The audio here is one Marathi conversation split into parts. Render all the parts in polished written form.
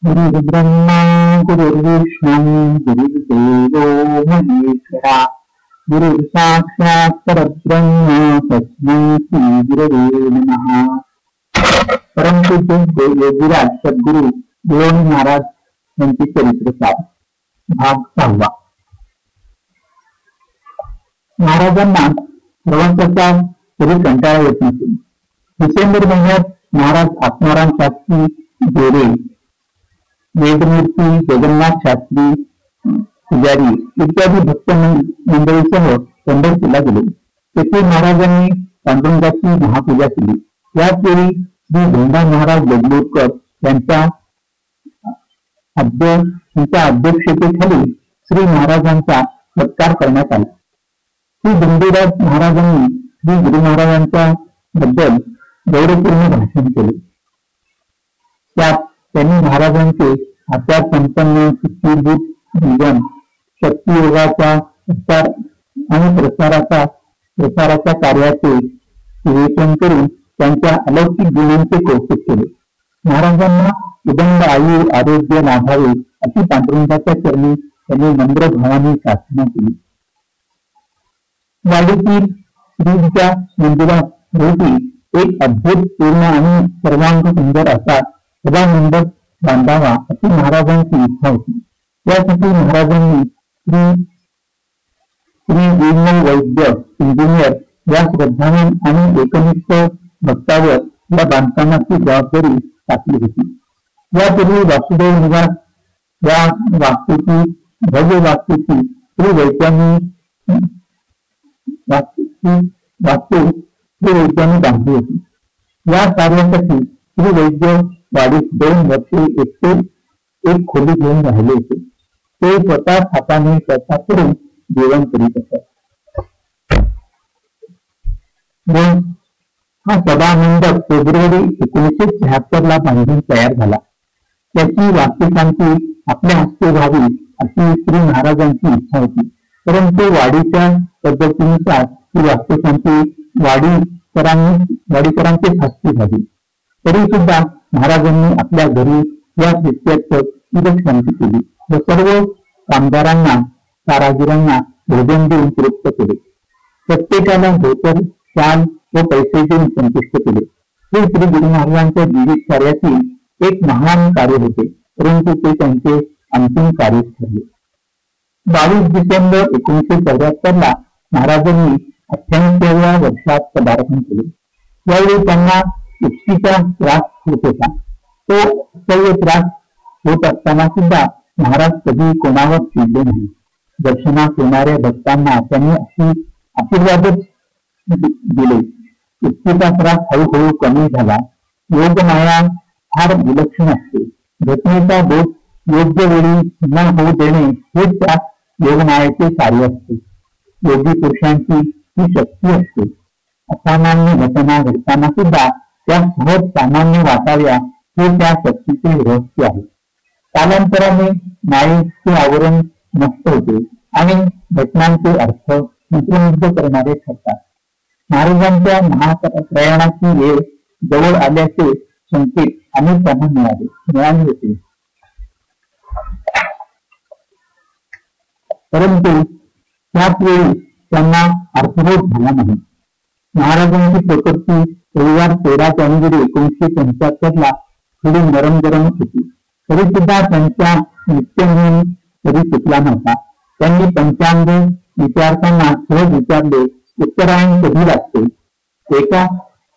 गुरुर्ब्रह्मा गुरुर्विष्णू गुरुर्देवो महेश्वरा गुरुः साक्षात् परब्रह्म तस्मै श्री गुरवे नमः। परमपूज्य योगीराज सद्गुरु देवणी महाराज यांचे चरित्र सार भाग 6. महाराजांना प्रवासाचा कधी कंटाळा येत नसे. डिसेंबर महिन्यात महाराज आत्माराम शास्त्री गोरे, वेदमूर्ती जगन्नाथ शास्त्री पुजारी इत्यादी भक्त मंडळीसह पंढरपूरला गेले. तेथे महाराजांनी पांडुरंगाची महापूजा केली. याचवेळी श्री धोंडा महाराज देगलूरकर यांच्या अध्यक्षतेखाली श्री महाराजांचा सत्कार करण्यात आला. श्री धोंडीराज महाराजांनी श्री गुरु महाराजांच्या बद्दल गौरवपूर्ण भाषण केले. त्यात त्यांनी महाराजांचे आचार संपन्न शुद्धीभूत जीवन, शक्तियोगाचा प्रसार आणि प्रसाराच्या कार्याचे विवेचन करून त्यांच्या अलौकिक गुणांचे कौतुक केले. महाराजांना उदंड आयु आरोग्य लाभावे अशी पांडुरंगाच्या चरणी त्यांनी नम्र भावाने प्रार्थना केली. वाडीतील श्रीच्या मंदिरात भोवती एक अद्भुतपूर्ण आणि सर्वांग सुंदर असा सभामंडप बांधावा अशी महाराजांची इच्छा होती. यासाठी महाराजांनी श्री वैद्य इंजिनियर या श्रद्धावान आणि एकनिष्ठ भक्तावर या बांधकामाची जबाबदारी टाकली होती. यापूर्वी वासुदेव निवास या भव्य वास्तूची श्री वैद्यांनी बांधली होती. या कार्यासाठी श्री वैद्य वाढीस 2 वर्षे एक खोली घेऊन राहिले होते. ते स्वतः हाताने स्वतः करून जेवण करीत असत. हा सभामंडप फेब्रुवारी 1976 ला बांधून तयार झाला. त्याची वास्तुशांती आपल्या हस्ते व्हावी अशी श्री महाराजांची इच्छा होती. परंतु वाडीच्या पद्धतीनुसार ही वास्तुशांती वाडीकरांचेच हस्ते झाली. तरी सुद्धा महाराजांनी आपल्या घरी या प्रत्यक्ष शांती केली व सर्व कामगारांना कारागिरांना भोजन देऊन तृप्त केले. प्रत्येकाला धोतर, शाल व पैसे देऊन संतुष्ट केले. हे श्री गुरु महाराजांच्या जीवित कार्यातील एक महान कार्य होते, परंतु ते त्यांचे अंतिम कार्य ठरले. 22 डिसेंबर 1974 ला महाराजांनी 88व्या वर्षात पदार्पण केले. यावेळी त्यांना उष्टीचा त्रास होत होता. तो असह्य त्रास होत असताना सुद्धा महाराज कधी कोणावर चिडले नाही. दर्शनास येणाऱ्या भक्तांना त्यांनी अशी आशीर्वादच दिले. उष्टीचा त्रास हळूहळू कमी झाला. योगमाया फार विलक्षण असते. घटनेचा दोष योग्य वेळी न होऊ देणे हेच त्या योगमायेचे कार्य असते. योगी पुरुषांची ही शक्ती असते. असामान्य घटना घडताना सुद्धा त्या सहज सामान्य वाटाव्या हे त्या शक्तीचे रहस्य आहे. कालांतराने मायेचे आवरण नष्ट होते आणि घटनांचे अर्थ मंत्रमुग्ध करणारे ठरतात. महाराजांच्या महाप्रयाणाची वेळ जवळ आल्याचे संकेत अनेक त्यांना मिळाले होते. परंतु त्याच वेळी त्यांना अर्थबोध झाला नाही. महाराजांची प्रकृती रविवार 13 जानेवारी 1975 ला थोडी नरम गरम होती. तरी सुद्धा त्यांच्या नित्यनियम कधी चुकला नव्हता. त्यांनी पंचांग विचारताना सहज विचारले, उत्तरायण कधी लागते? एका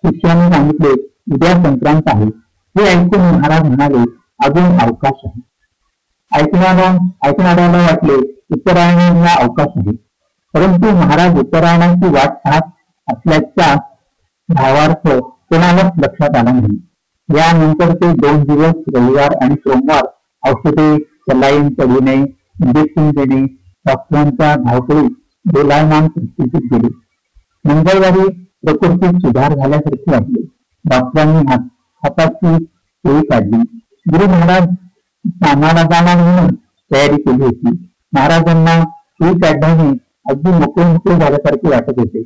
शिष्याने सांगितले, उद्या संक्रांत आहे. हे ऐकून महाराज म्हणाले, अजून अवकाश आहे. ऐकणाऱ्याला वाटले उत्तरायणाला अवकाश आहे. परंतु महाराज उत्तरायणाची वाट पाहत असल्याचा भावार्थ कोणालाच लक्षात आला नाही. यानंतर ते 2 दिवस रविवार आणि सोमवार औषधे, सलाईन चढविणे, इंजेक्शन देणे, डॉक्टरांच्या धावपळीत दोलायमान परिस्थितीत गेले. मंगळवारी प्रकृतीत सुधार झाल्यासारखे वाटले. डॉक्टरांनी हाताची सुई काढली. गुरु महाराज स्नानाला जाणार म्हणून तयारी केली होती. महाराजांना सुई काढल्याने अगदी मोकळे झाल्यासारखे वाटत होते.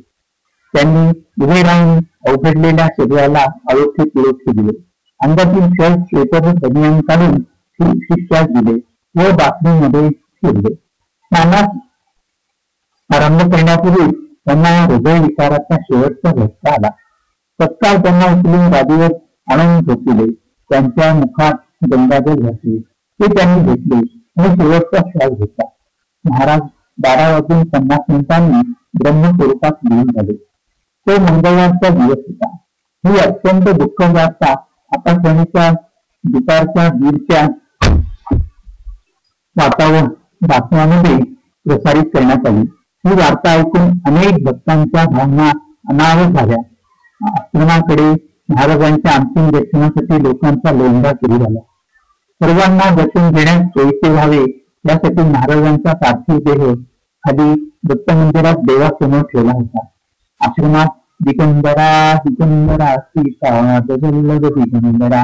त्यांनी उभे राहून अवघडलेल्या शरीराला अयोग्य पिळोखे दिले. अंगातील शर्ट, स्वेटर, बनियान काढून शिष्यास दिले व बाथरूममध्ये शिरले. स्नानास आरंभ करण्यापूर्वी त्यांना हृदय विकाराचा शेवटचा झटका आला. तत्काळ त्यांना उचलून गादीवर आणून झोपले. त्यांच्या मुखात गंगाजल घातले, ते त्यांनी घेतले आणि शेवटचा श्वास घेतला. महाराज 12:50 ब्रह्मस्वरूपात लीन झाले. तो मंगळवारचा दिवस होता. ही अत्यंत दुःखद वार्ता आकाशवाणीच्या दुपारच्या 1:30च्या बातम्यामध्ये प्रसारित करण्यात आली. ही वार्ता ऐकून अनेक भक्तांच्या भावना अनावर झाल्या. आश्रमाकडे महाराजांच्या अंतिम दर्शनासाठी लोकांचा लोंढा सुरू झाला. सर्वांना दर्शन घेण्यास सोयीचे व्हावे यासाठी महाराजांचा पार्थिव देह खाली दत्त मंदिरात देवासमोर ठेवला होता. आश्रमात दिगंबरा दिगंबरा सीता दिगंबरा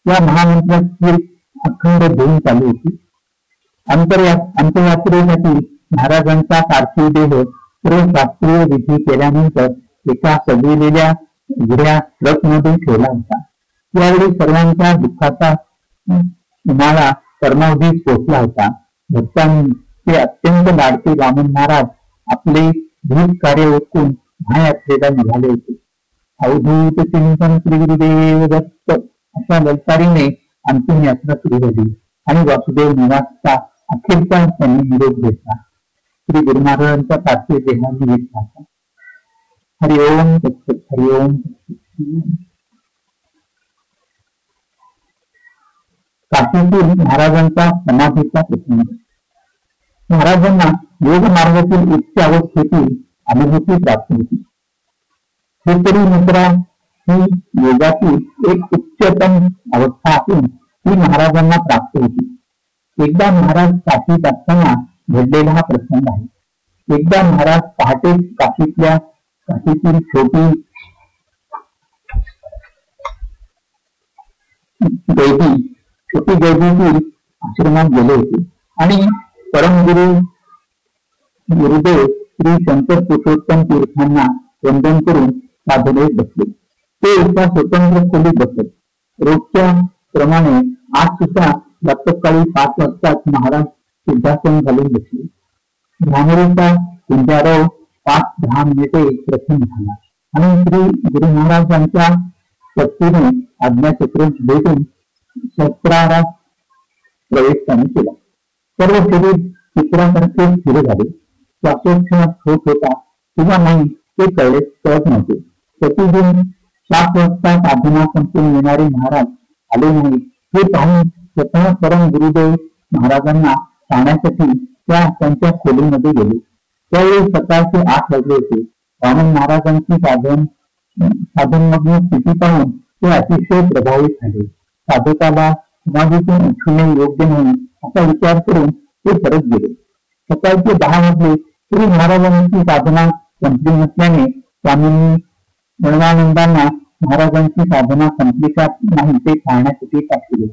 या महामंत्राची अखंड धूम चालू होती. अंत्ययात्रेसाठी महाराजांचा पार्थिव देह सर्व शास्त्रीय विधी केल्यानंतर एका सजविलेल्या उघड्या ट्रकमध्ये ठेवला होता. यावेळी सर्वांच्या दुःखाचा उन्हाळा परमावधीस पोचला होता. भक्तांचे अत्यंत लाडके वामन महाराज आपले भूत कार्य ओळखून महायात्रेला निघाले होते. अवधूत चिंतन श्री गुरुदेव दत्त अशा ललकारीने अंतिम यात्रा सुरू झाली आणि वासुदेव निवासचा अखेरचा त्यांनी निरोप घेतला. श्री गुरु महाराजांच्या पार्थिव देहाने घेतला. हरिओम दत्त हरिओम. काशीतील महाराजांचा समाधीचा प्रसंग. महाराजांना योग मार्गातील उच्च अवस्थेतील अनुभूती प्राप्त होती. हे तरी मित्रा ही योगातील एक उच्चतम अवस्था असून ती महाराजांना प्राप्त होती. एकदा महाराज काशीत असताना घडलेला हा प्रसंग आहे. एकदा महाराज पहाटे काशीतील छोटी गैबीतील आश्रमात गेले होते आणि परमगुरु गुरुदेव श्री शंकर पुरुषोत्तम तीर्थांना वंदन करून साधनेत बसले. ते एका स्वतंत्र खोलीत बसत. रोजच्या प्रमाणे आज सुद्धा प्रातःकाळी 5 वाजताच महाराज सिद्धासन घालून बसले. भ्रामरीचा कुंजारव 5-10 मिनिटे प्रथम झाला आणि श्री गुरु महाराजांच्या शक्तीने आज्ञाचक्र भेटून शस्त्रारात प्रवेश त्यांनी केला. सर्व शरीर चित्रासारखे स्थिर झाले. श्वासोच्छ्वास होत होता किंवा नाही ते कळत नव्हते. प्रतिदिन 7 वाजता साधना संपून येणारे महाराज आले नाही हे पाहून स्वतः परम गुरुदेव महाराजांना पाहण्यासाठी त्यांच्या खोलीमध्ये गेले. त्यावेळी सकाळचे 8 वाजले होते. वामन महाराजांची साधनमग्न स्थिती पाहून ते अतिशय प्रभावित झाले. साधकाला समाधीतून उठणे योग्य नाही असा विचार करून ते परत गेले. सकाळचे 10 वाजले तरी महाराजांची साधना संपली नसल्याने स्वामींनी निर्वानंदांना महाराजांची साधना संपली का नाही ते पाहण्यासाठी पाठवले.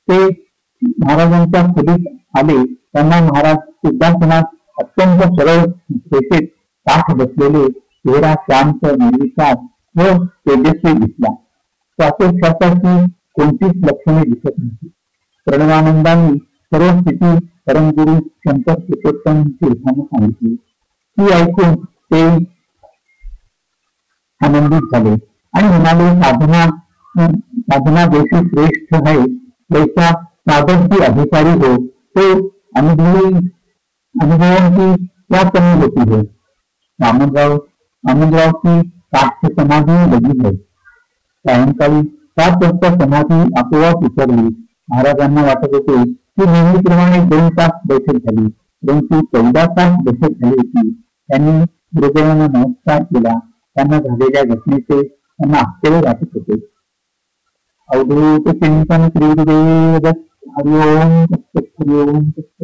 ते महाराजांच्या खोलीत आले. त्यांना महाराज सिद्धासनात अत्यंत सरळ रेषेत ताठ बसलेले, चेहरा शांत, निर्विकार व तेजस्वी दिसला. श्वासोच्छ्वासाची कोणतीच लक्षणे दिसत नव्हती. प्रणवानंदांनी सर्व स्थिती परमगुरु शंकर पुरुषोत्तम तीर्थांनी सांगितली. ती ऐकून ते आनंदित झाले आणि म्हणाले, साधना जैसी श्रेष्ठ है वैसा साधक की अधिकारी हो तो अनुभवों की क्या कमी होती है. वामनराव की साक्ष्य समाधी लगी है. सायंकाळी 7 वाजता समाधी आपोआप उतरली. महाराजांना वाटत होते की नेहमीप्रमाणे 2 तास बैठक झाली, परंतु 14 तास बैठक झाली होती. त्यांनी गुरुदेवांना नमस्कार केला. त्यांना झालेल्या घटनेचे त्यांना आश्चर्य वाटत होते. अवधूत चिंतन श्री गुरुदेव दत्त. हरिओम दत्त. हरिओम दत्त.